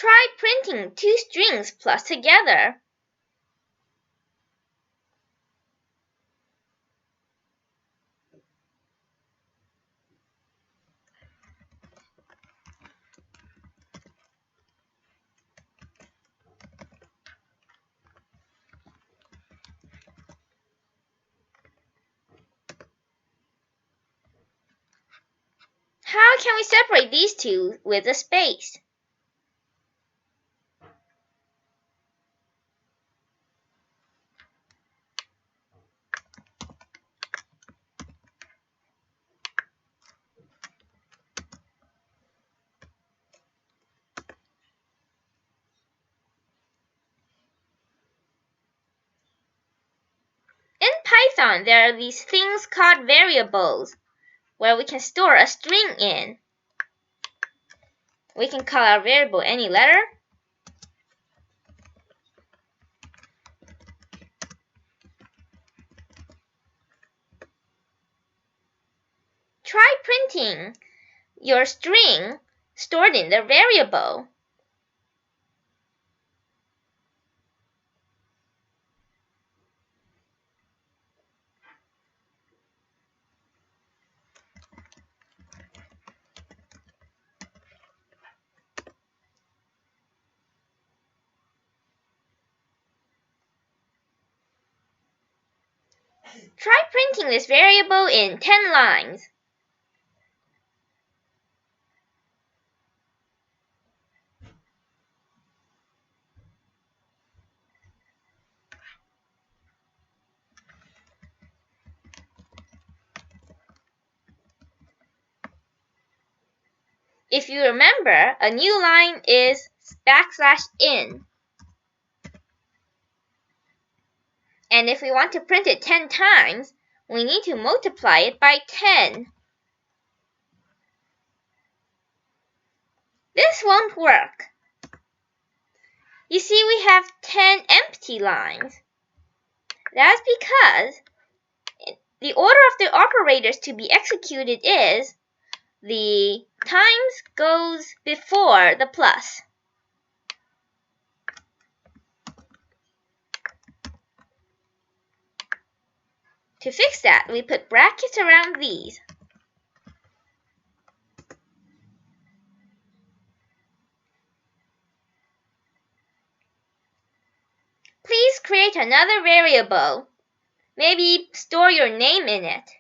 Try printing two strings plus together. How can we separate these two with a space? In Python, there are these things called variables, where we can store a string in. We can call our variable any letter. Try printing your string stored in the variable. Try printing this variable in 10 lines. If you remember, a new line is \n. And if we want to print it 10 times, we need to multiply it by 10. This won't work. You see, we have 10 empty lines. That's because the order of the operators to be executed is the times goes before the plus. To fix that, we put brackets around these. Please create another variable. Maybe store your name in it.